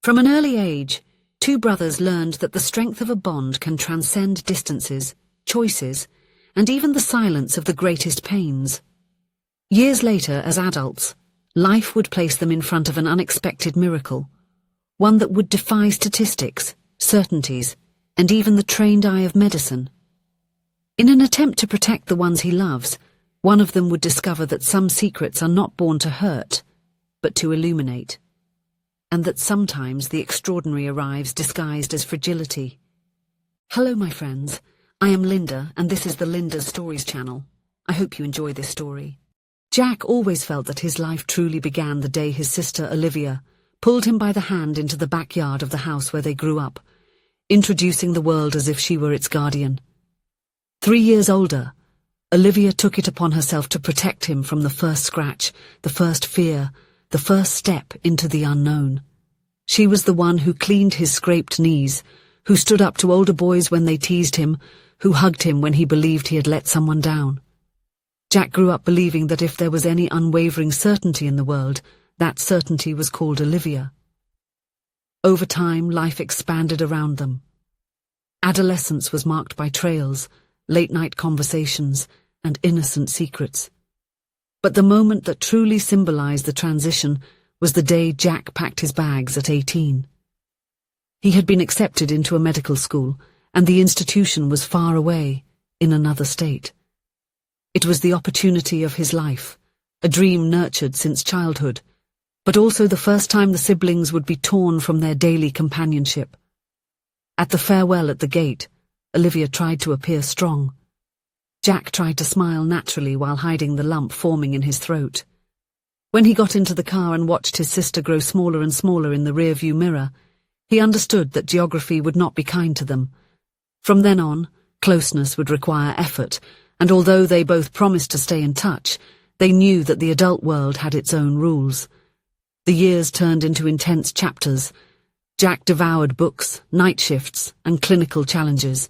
From an early age, two brothers learned that the strength of a bond can transcend distances, choices, and even the silence of the greatest pains. Years later, as adults, life would place them in front of an unexpected miracle, one that would defy statistics, certainties, and even the trained eye of medicine. In an attempt to protect the ones he loves, one of them would discover that some secrets are not born to hurt, but to illuminate, and that sometimes the extraordinary arrives disguised as fragility. Hello, my friends. I am Linda, and this is the Linda's Stories channel. I hope you enjoy this story. Jack always felt that his life truly began the day his sister Olivia pulled him by the hand into the backyard of the house where they grew up, introducing the world as if she were its guardian. 3 years older, Olivia took it upon herself to protect him from the first scratch, the first fear, the first step into the unknown. She was the one who cleaned his scraped knees, who stood up to older boys when they teased him, who hugged him when he believed he had let someone down. Jack grew up believing that if there was any unwavering certainty in the world, that certainty was called Olivia. Over time, life expanded around them. Adolescence was marked by trails, late-night conversations, and innocent secrets. But the moment that truly symbolized the transition was the day Jack packed his bags at 18. He had been accepted into a medical school, and the institution was far away, in another state. It was the opportunity of his life, a dream nurtured since childhood, but also the first time the siblings would be torn from their daily companionship. At the farewell at the gate, Olivia tried to appear strong. Jack tried to smile naturally while hiding the lump forming in his throat. When he got into the car and watched his sister grow smaller and smaller in the rearview mirror, he understood that geography would not be kind to them. From then on, closeness would require effort, and although they both promised to stay in touch, they knew that the adult world had its own rules. The years turned into intense chapters. Jack devoured books, night shifts, and clinical challenges.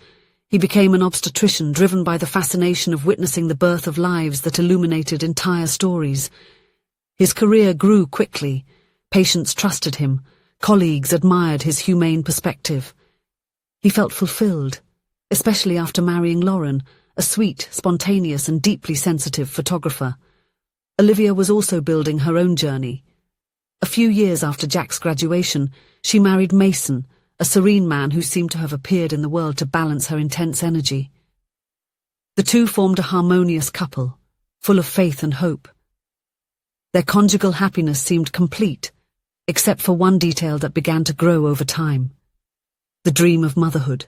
He became an obstetrician driven by the fascination of witnessing the birth of lives that illuminated entire stories. His career grew quickly. Patients trusted him. Colleagues admired his humane perspective. He felt fulfilled, especially after marrying Lauren, a sweet, spontaneous, and deeply sensitive photographer. Olivia was also building her own journey. A few years after Jack's graduation, she married Mason, a serene man who seemed to have appeared in the world to balance her intense energy. The two formed a harmonious couple, full of faith and hope. Their conjugal happiness seemed complete, except for one detail that began to grow over time: the dream of motherhood.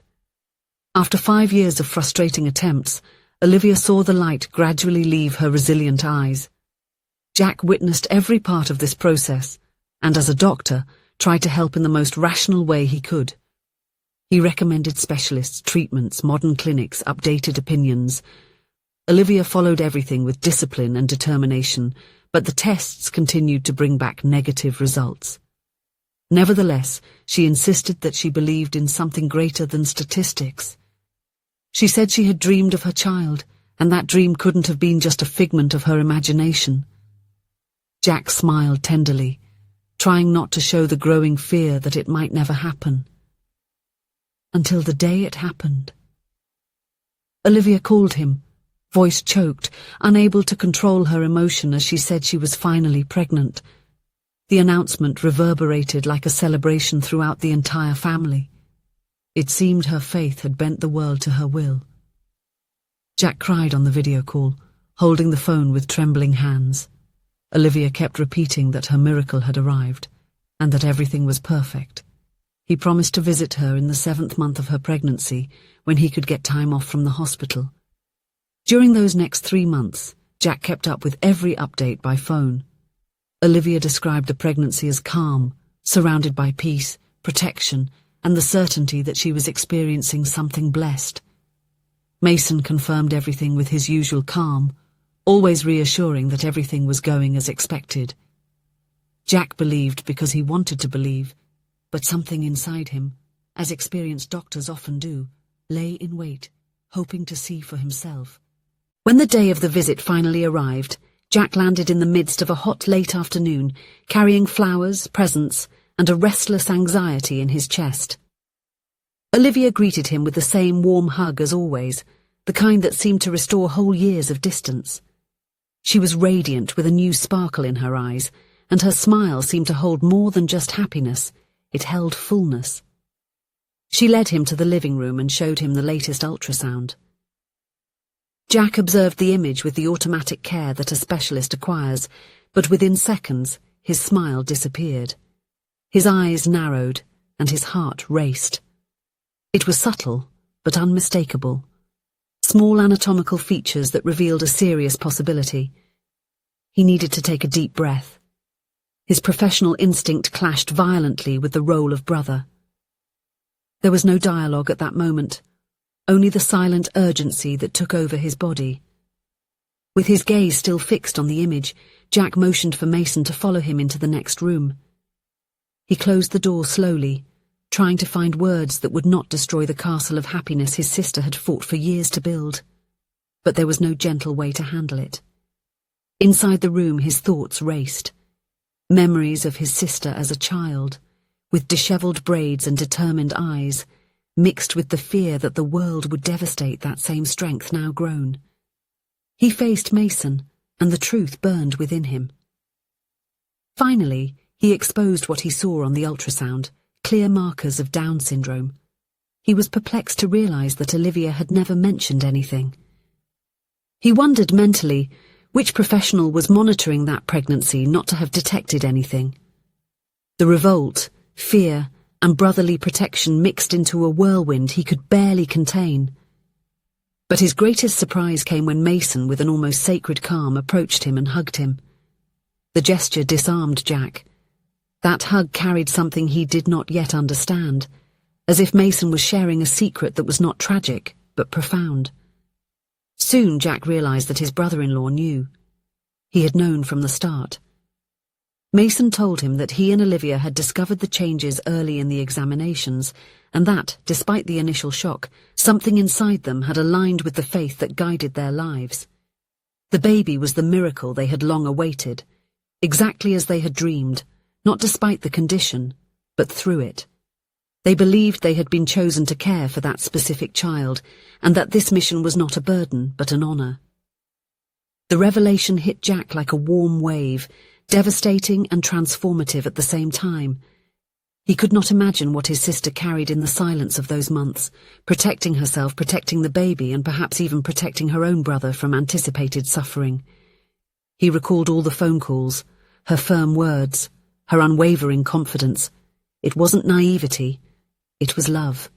After 5 years of frustrating attempts, Olivia saw the light gradually leave her resilient eyes. Jack witnessed every part of this process, and as a doctor, tried to help in the most rational way he could. He recommended specialists, treatments, modern clinics, updated opinions. Olivia followed everything with discipline and determination, but the tests continued to bring back negative results. Nevertheless, she insisted that she believed in something greater than statistics. She said she had dreamed of her child, and that dream couldn't have been just a figment of her imagination. Jack smiled tenderly, trying not to show the growing fear that it might never happen. Until the day it happened. Olivia called him, voice choked, unable to control her emotion as she said she was finally pregnant. The announcement reverberated like a celebration throughout the entire family. It seemed her faith had bent the world to her will. Jack cried on the video call, holding the phone with trembling hands. Olivia kept repeating that her miracle had arrived, and that everything was perfect. He promised to visit her in the 7th month of her pregnancy, when he could get time off from the hospital. During those next 3 months, Jack kept up with every update by phone. Olivia described the pregnancy as calm, surrounded by peace, protection, and the certainty that she was experiencing something blessed. Mason confirmed everything with his usual calm, always reassuring that everything was going as expected. Jack believed because he wanted to believe, but something inside him, as experienced doctors often do, lay in wait, hoping to see for himself. When the day of the visit finally arrived, Jack landed in the midst of a hot late afternoon, carrying flowers, presents, and a restless anxiety in his chest. Olivia greeted him with the same warm hug as always, the kind that seemed to restore whole years of distance. She was radiant with a new sparkle in her eyes, and her smile seemed to hold more than just happiness, it held fullness. She led him to the living room and showed him the latest ultrasound. Jack observed the image with the automatic care that a specialist acquires, but within seconds his smile disappeared. His eyes narrowed, and his heart raced. It was subtle, but unmistakable. Small anatomical features that revealed a serious possibility. He needed to take a deep breath. His professional instinct clashed violently with the role of brother. There was no dialogue at that moment, only the silent urgency that took over his body. With his gaze still fixed on the image, Jack motioned for Mason to follow him into the next room. He closed the door slowly, trying to find words that would not destroy the castle of happiness his sister had fought for years to build. But there was no gentle way to handle it. Inside the room his thoughts raced. Memories of his sister as a child, with dishevelled braids and determined eyes, mixed with the fear that the world would devastate that same strength now grown. He faced Mason, and the truth burned within him. Finally, he exposed what he saw on the ultrasound, clear markers of Down syndrome. He was perplexed to realize that Olivia had never mentioned anything. He wondered mentally which professional was monitoring that pregnancy not to have detected anything. The revolt, fear, and brotherly protection mixed into a whirlwind he could barely contain. But his greatest surprise came when Mason, with an almost sacred calm, approached him and hugged him. The gesture disarmed Jack. That hug carried something he did not yet understand, as if Mason was sharing a secret that was not tragic, but profound. Soon Jack realized that his brother-in-law knew. He had known from the start. Mason told him that he and Olivia had discovered the changes early in the examinations, and that, despite the initial shock, something inside them had aligned with the faith that guided their lives. The baby was the miracle they had long awaited, exactly as they had dreamed, not despite the condition, but through it. They believed they had been chosen to care for that specific child, and that this mission was not a burden, but an honor. The revelation hit Jack like a warm wave, devastating and transformative at the same time. He could not imagine what his sister carried in the silence of those months, protecting herself, protecting the baby, and perhaps even protecting her own brother from anticipated suffering. He recalled all the phone calls, her firm words, her unwavering confidence. It wasn't naivety, it was love.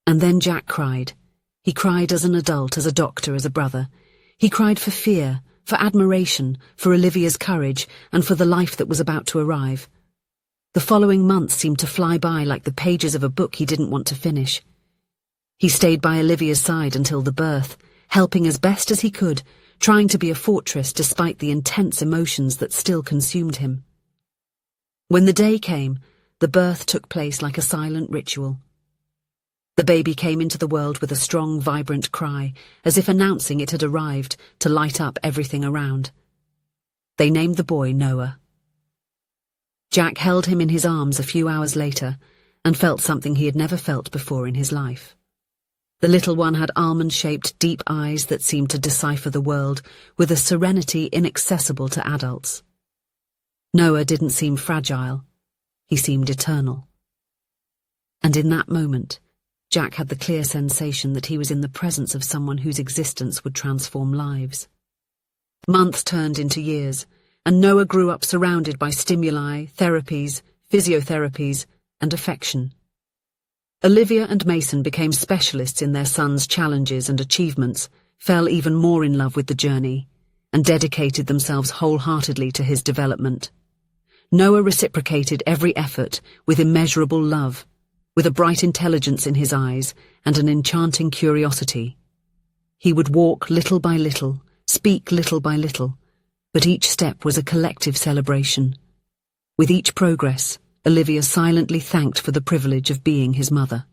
And then Jack cried. He cried as an adult, as a doctor, as a brother. He cried for fear, for admiration, for Olivia's courage, and for the life that was about to arrive. The following months seemed to fly by like the pages of a book he didn't want to finish. He stayed by Olivia's side until the birth, helping as best as he could, trying to be a fortress despite the intense emotions that still consumed him. When the day came, the birth took place like a silent ritual. The baby came into the world with a strong, vibrant cry, as if announcing it had arrived to light up everything around. They named the boy Noah. Jack held him in his arms a few hours later and felt something he had never felt before in his life. The little one had almond-shaped, deep eyes that seemed to decipher the world with a serenity inaccessible to adults. Noah didn't seem fragile. He seemed eternal. And in that moment, Jack had the clear sensation that he was in the presence of someone whose existence would transform lives. Months turned into years, and Noah grew up surrounded by stimuli, therapies, physiotherapies, and affection. Olivia and Mason became specialists in their son's challenges and achievements, fell even more in love with the journey, and dedicated themselves wholeheartedly to his development. Noah reciprocated every effort with immeasurable love, with a bright intelligence in his eyes and an enchanting curiosity. He would walk little by little, speak little by little, but each step was a collective celebration. With each progress, Olivia silently thanked for the privilege of being his mother.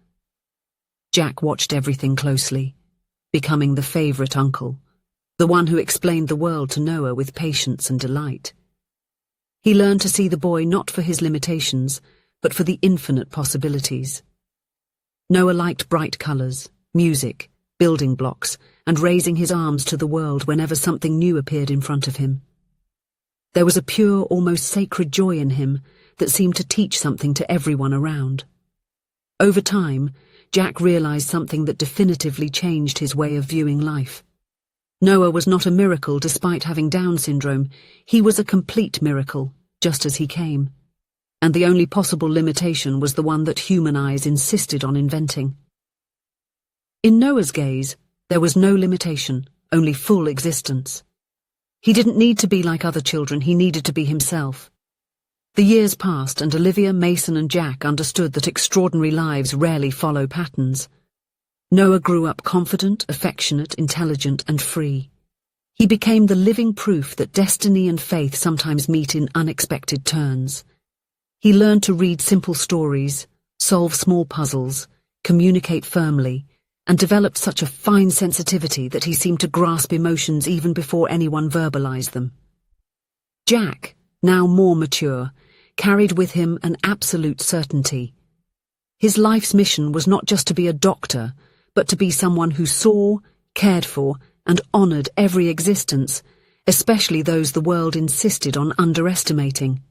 Jack watched everything closely, becoming the favorite uncle, the one who explained the world to Noah with patience and delight. He learned to see the boy not for his limitations, but for the infinite possibilities. Noah liked bright colours, music, building blocks, and raising his arms to the world whenever something new appeared in front of him. There was a pure, almost sacred joy in him that seemed to teach something to everyone around. Over time, Jack realised something that definitively changed his way of viewing life. Noah was not a miracle despite having Down syndrome. He was a complete miracle, just as he came. And the only possible limitation was the one that human eyes insisted on inventing. In Noah's gaze, there was no limitation, only full existence. He didn't need to be like other children, he needed to be himself. The years passed and Olivia, Mason and Jack understood that extraordinary lives rarely follow patterns. Noah grew up confident, affectionate, intelligent and free. He became the living proof that destiny and faith sometimes meet in unexpected turns. He learned to read simple stories, solve small puzzles, communicate firmly, and developed such a fine sensitivity that he seemed to grasp emotions even before anyone verbalized them. Jack, now more mature, carried with him an absolute certainty. His life's mission was not just to be a doctor, but to be someone who saw, cared for, and honored every existence, especially those the world insisted on underestimating.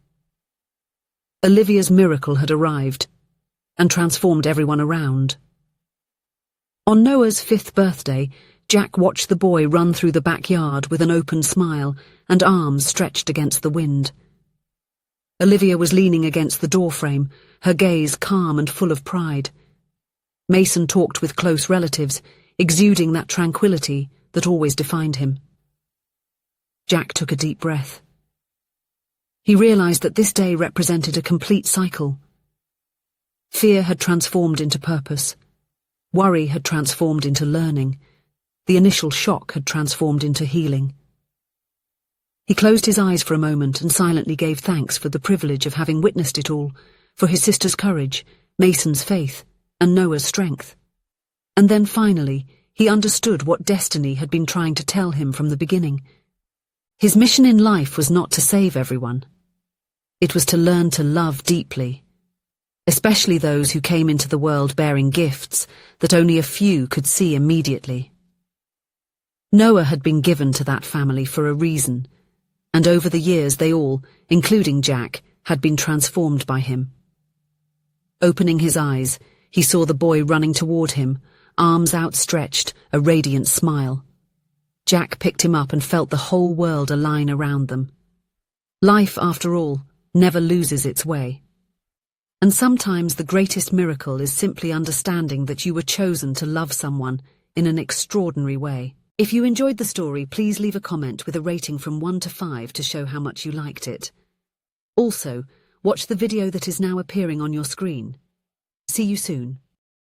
Olivia's miracle had arrived, and transformed everyone around. On Noah's 5th birthday, Jack watched the boy run through the backyard with an open smile and arms stretched against the wind. Olivia was leaning against the doorframe, her gaze calm and full of pride. Mason talked with close relatives, exuding that tranquility that always defined him. Jack took a deep breath. He realized that this day represented a complete cycle. Fear had transformed into purpose. Worry had transformed into learning. The initial shock had transformed into healing. He closed his eyes for a moment and silently gave thanks for the privilege of having witnessed it all, for his sister's courage, Mason's faith, and Noah's strength. And then finally, he understood what destiny had been trying to tell him from the beginning. His mission in life was not to save everyone. It was to learn to love deeply, especially those who came into the world bearing gifts that only a few could see immediately. Noah had been given to that family for a reason, and over the years they all, including Jack, had been transformed by him. Opening his eyes, he saw the boy running toward him, arms outstretched, a radiant smile. Jack picked him up and felt the whole world align around them. Life, after all, never loses its way. And sometimes the greatest miracle is simply understanding that you were chosen to love someone in an extraordinary way. If you enjoyed the story, please leave a comment with a rating from 1 to 5 to show how much you liked it. Also, watch the video that is now appearing on your screen. See you soon.